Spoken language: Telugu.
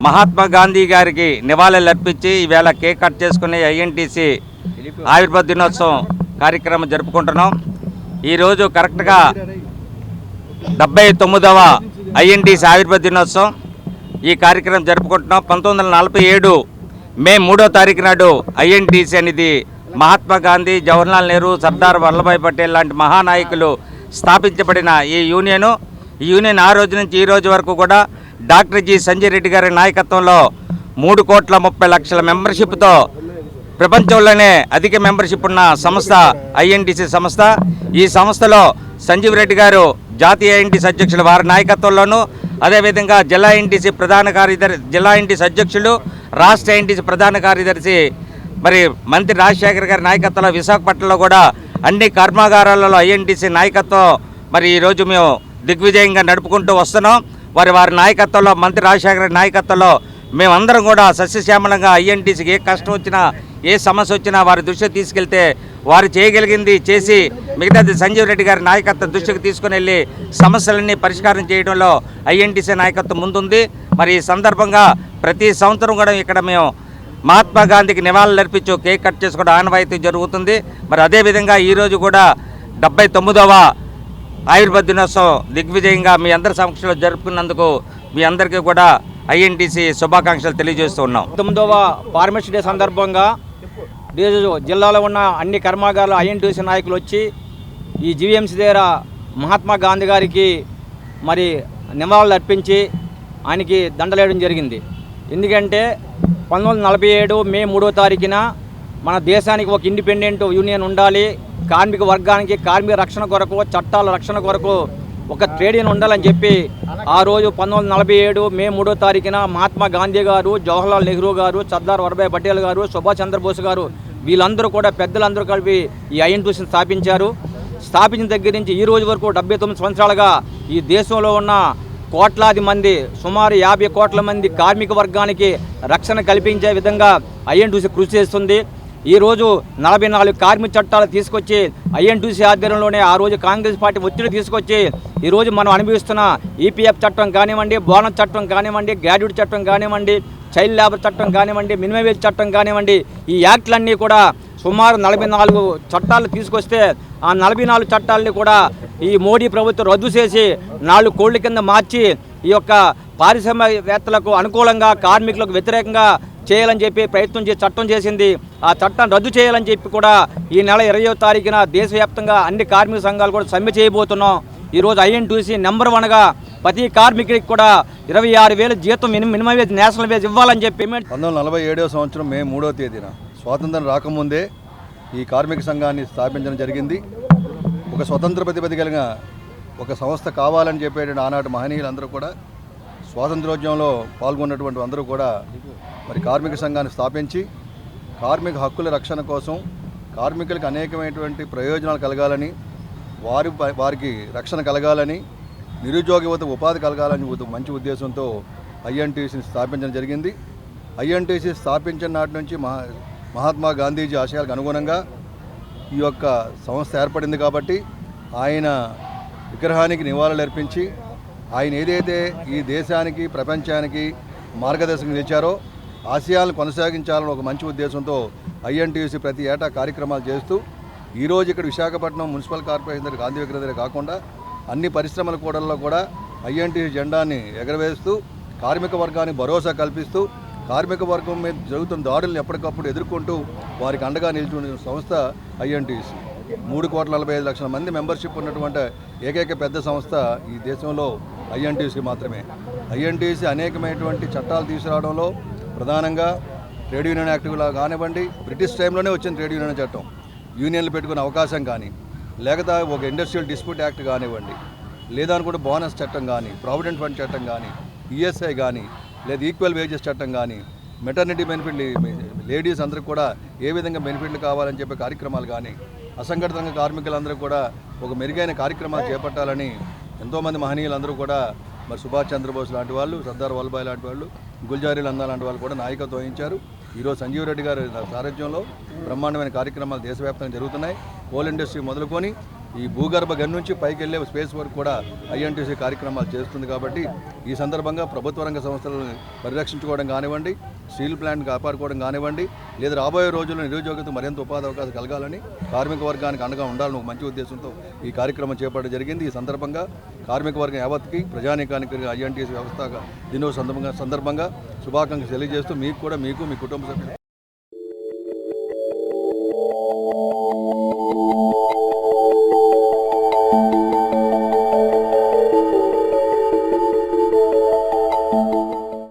మహాత్మా గాంధీ గారికి నివాళులు అర్పించి ఈవేళ కేక్ కట్ చేసుకునే ఐఎన్టీసీ ఆవిర్భావ దినోత్సవం కార్యక్రమం జరుపుకుంటున్నాం. ఈరోజు కరెక్ట్గా 79వ ఐఎన్టీసీ ఆవిర్భావ దినోత్సవం ఈ కార్యక్రమం జరుపుకుంటున్నాం. 1947 మే 3వ తారీఖు నాడు ఐఎన్టీసీ అనేది మహాత్మా గాంధీ, జవహర్లాల్ నెహ్రూ, సర్దార్ వల్లభాయ్ పటేల్ లాంటి మహానాయకులు స్థాపించబడిన ఈ యూనియన్ ఆ రోజు నుంచి ఈ రోజు వరకు కూడా డాక్టర్ జి సంజయ్ రెడ్డి గారి నాయకత్వంలో 3,30,00,000 మెంబర్షిప్తో ప్రపంచంలోనే అధిక మెంబర్షిప్ ఉన్న సంస్థ ఐఎన్టీసీ సంస్థ. ఈ సంస్థలో సంజీవ్ రెడ్డి గారు జాతీయ ఐఎన్టీసీ అధ్యక్షులు, వారి నాయకత్వంలోనూ అదేవిధంగా జిల్లా ఐఎన్టీసీ అధ్యక్షులు, రాష్ట్ర ఐఎన్టీసీ ప్రధాన కార్యదర్శి మరి మంత్రి రాజశేఖర్ గారి నాయకత్వంలో విశాఖపట్నంలో కూడా అన్ని కర్మాగారాలలో ఐఎన్టీసీ నాయకత్వం మరి ఈరోజు మేము దిగ్విజయంగా నడుపుకుంటూ వస్తున్నాం. వారి నాయకత్వంలో, మంత్రి రాజశేఖర్ నాయకత్వంలో మేమందరం కూడా సస్యశ్యామలంగా ఐఎన్టీసీకి ఏ కష్టం వచ్చినా, ఏ సమస్య వచ్చినా వారి దృష్టికి తీసుకెళ్తే వారు చేయగలిగింది చేసి మిగతాది సంజీవ్ రెడ్డి గారి నాయకత్వం దృష్టికి తీసుకుని వెళ్ళి సమస్యలన్నీ పరిష్కారం చేయడంలో ఐఎన్టీసీ నాయకత్వం ముందుంది. మరి ఈ సందర్భంగా ప్రతి సంవత్సరం కూడా ఇక్కడ మేము మహాత్మా గాంధీకి నివాళులు అర్పించు కేక్ కట్ చేసుకోవడం ఆనవాయితీ జరుగుతుంది. మరి అదేవిధంగా ఈరోజు కూడా 79వ ఆవిర్భావ దినోత్సవం దిగ్విజయంగా మీ అందరి సమక్షంలో జరుపుకున్నందుకు మీ అందరికీ కూడా ఐఎన్టీసీ శుభాకాంక్షలు తెలియజేస్తూ ఉన్నాం. 9వ ఫార్మసీ డే సందర్భంగా ఈరోజు జిల్లాలో ఉన్న అన్ని కర్మాగారాల ఐఎన్టీసీ నాయకులు వచ్చి ఈ జీవీఎంసీ దగ్గర మహాత్మా గాంధీ గారికి మరి నివాళులు అర్పించి ఆయనకి దండలేయడం జరిగింది. ఎందుకంటే 1947 మే 3వ తారీఖున మన దేశానికి ఒక ఇండిపెండెంట్ యూనియన్ ఉండాలి, కార్మిక వర్గానికి కార్మిక రక్షణ కొరకు, చట్టాల రక్షణ కొరకు ఒక ట్రేడ్ యూనియన్ ఉండాలని చెప్పి ఆ రోజు 1947 మే 3వ తారీఖున మహాత్మా గాంధీ గారు, జవహర్లాల్ నెహ్రూ గారు, సర్దార్ వల్లభాయ్ పటేల్ గారు, సుభాష్ చంద్రబోస్ గారు వీళ్ళందరూ కూడా పెద్దలందరూ కలిపి ఈ ఐఎన్టీసీని స్థాపించారు. స్థాపించిన దగ్గర నుంచి ఈ రోజు వరకు 79 సంవత్సరాలుగా ఈ దేశంలో ఉన్న కోట్లాది మంది, సుమారు 50 కోట్ల మంది కార్మిక వర్గానికి రక్షణ కల్పించే విధంగా ఐఎన్టీసీ కృషి చేస్తుంది. ఈరోజు 44 కార్మిక చట్టాలు తీసుకొచ్చి ఐఎన్టీసీ ఆధ్వర్యంలోనే ఆ రోజు కాంగ్రెస్ పార్టీ ఒత్తిడి తీసుకొచ్చి ఈరోజు మనం అనుభవిస్తున్న ఈపీఎఫ్ చట్టం కానివ్వండి, బోనస్ చట్టం కానివ్వండి, గ్రాడ్యుయేట్ చట్టం కానివ్వండి, చైల్డ్ లేబర్ చట్టం కానివ్వండి, మినిమం వేజ్ చట్టం కానివ్వండి, ఈ యాక్ట్లన్నీ కూడా సుమారు 44 చట్టాలు తీసుకొస్తే ఆ 44 చట్టాలని కూడా ఈ మోడీ ప్రభుత్వం రద్దు చేసి 4 కోళ్ల కింద మార్చి ఈ యొక్క పారిశ్రామికవేత్తలకు అనుకూలంగా, కార్మికులకు వ్యతిరేకంగా చేయాలని చెప్పి ప్రయత్నం చేసి చట్టం చేసింది. ఆ చట్టాన్ని రద్దు చేయాలని చెప్పి కూడా ఈ నెల 20వ తారీఖున దేశవ్యాప్తంగా అన్ని కార్మిక సంఘాలు కూడా సమ్మె చేయబోతున్నాం. ఈరోజు ఐఎన్టీసీ నెంబర్ 1గా ప్రతి కార్మికుడికి కూడా 26,000 జీతం మినిమం వేజ్, నేషనల్ వేజ్ ఇవ్వాలని చెప్పి 1947వ సంవత్సరం మే 3వ తేదీన స్వాతంత్రం రాకముందే ఈ కార్మిక సంఘాన్ని స్థాపించడం జరిగింది. ఒక స్వతంత్ర ప్రతిపత్తి కలిగిన ఒక సంస్థ కావాలని చెప్పేటువంటి ఆనాటి మహనీయులందరూ కూడా, స్వాతంత్రోద్యమంలో పాల్గొన్నటువంటి అందరూ కూడా మరి కార్మిక సంఘాన్ని స్థాపించి కార్మిక హక్కుల రక్షణ కోసం, కార్మికులకు అనేకమైనటువంటి ప్రయోజనాలు కలగాలని, వారికి రక్షణ కలగాలని, నిరుద్యోగ యువత ఉపాధి కలగాలని మంచి ఉద్దేశంతో ఐఎన్టీసీని స్థాపించడం జరిగింది. ఐఎన్టీసీ స్థాపించిన నాటి నుంచి మహాత్మా గాంధీజీ ఆశయాలకు అనుగుణంగా ఈ యొక్క సంస్థ ఏర్పడింది. కాబట్టి ఆయన విగ్రహానికి నివాళులు అర్పించి ఆయన ఏదైతే ఈ దేశానికి, ప్రపంచానికి మార్గదర్శకం ఇచ్చారో ఆశయాలను కొనసాగించాలని ఒక మంచి ఉద్దేశంతో ఐఎన్టీసీ ప్రతి ఏటా కార్యక్రమాలు చేస్తూ ఈరోజు ఇక్కడ విశాఖపట్నం మున్సిపల్ కార్పొరేషన్ దగ్గర గాంధీ విగ్రహం దగ్గర కాకుండా అన్ని పరిశ్రమల కూడల్లో కూడా ఐఎన్టీసీ జెండాని ఎగరవేస్తూ కార్మిక వర్గానికి భరోసా కల్పిస్తూ కార్మిక వర్గం మీద జరుగుతున్న దాడులను ఎప్పటికప్పుడు ఎదుర్కొంటూ వారికి అండగా నిలుచున్న సంస్థ ఐఎన్టీసీ. 3,45,00,000 మంది మెంబర్షిప్ ఉన్నటువంటి ఏకైక పెద్ద సంస్థ ఈ దేశంలో ఐఎన్టీసీ మాత్రమే. ఐఎన్టీసీ అనేకమైనటువంటి చట్టాలు తీసుకురావడంలో ప్రధానంగా ట్రేడ్ యూనియన్ యాక్ట్గా కానివ్వండి, బ్రిటిష్ టైంలోనే వచ్చిన ట్రేడ్ యూనియన్ చట్టం, యూనియన్లు పెట్టుకునే అవకాశం కానీ, లేకపోతే ఒక ఇండస్ట్రియల్ డిస్ప్యూట్ యాక్ట్ కానివ్వండి, లేదా అనుకుంటే బోనస్ చట్టం కానీ, ప్రావిడెంట్ ఫండ్ చట్టం కానీ, ఈఎస్ఐ కానీ, లేదా ఈక్వల్ వేజెస్ చట్టం కానీ, మెటర్నిటీ బెనిఫిట్ లేడీస్ అందరికి కూడా ఏ విధంగా బెనిఫిట్లు కావాలని చెప్పే కార్యక్రమాలు కానీ, అసంఘటిత రంగ కార్మికులందరూ కూడా ఒక మెరుగైన కార్యక్రమాలు చేపట్టాలని ఎంతోమంది మహనీయులందరూ కూడా మరి సుభాష్ చంద్రబోస్ లాంటి వాళ్ళు, సర్దార్ వల్లభాయ్ లాంటి వాళ్ళు, గుల్జారీ లందా లాంటి వాళ్ళు కూడా నాయకత్వం వహించారు. ఈరోజు సంజీవ్ రెడ్డి గారి సారథ్యంలో బ్రహ్మాండమైన కార్యక్రమాలు దేశవ్యాప్తంగా జరుగుతున్నాయి. కోల్ ఇండస్ట్రీ మొదలుకొని ఈ భూగర్భ గని నుంచి పైకి వెళ్ళే స్పేస్ వరకు కూడా ఐఎన్టీసీ కార్యక్రమాలు చేస్తుంది. కాబట్టి ఈ సందర్భంగా ప్రభుత్వ రంగ సంస్థలను పరిరక్షించుకోవడం కానివ్వండి, స్టీల్ ప్లాంట్ కాపాడుకోవడం కానివ్వండి, లేదా రాబోయే రోజుల్లో నిరుద్యోగిత మరింత ఉపాధి అవకాశం కలగాలని, కార్మిక వర్గానికి అండగా ఉండాలని ఒక మంచి ఉద్దేశంతో ఈ కార్యక్రమం చేపట్టడం జరిగింది. ఈ సందర్భంగా కార్మిక వర్గం యావత్కి, ప్రజానీకానికి ఐఎన్టీసీ వ్యవస్థ దినోత్సవ సందర్భంగా శుభాకాంక్షలు తెలియజేస్తూ మీకు మీ కుటుంబ సభ్యులు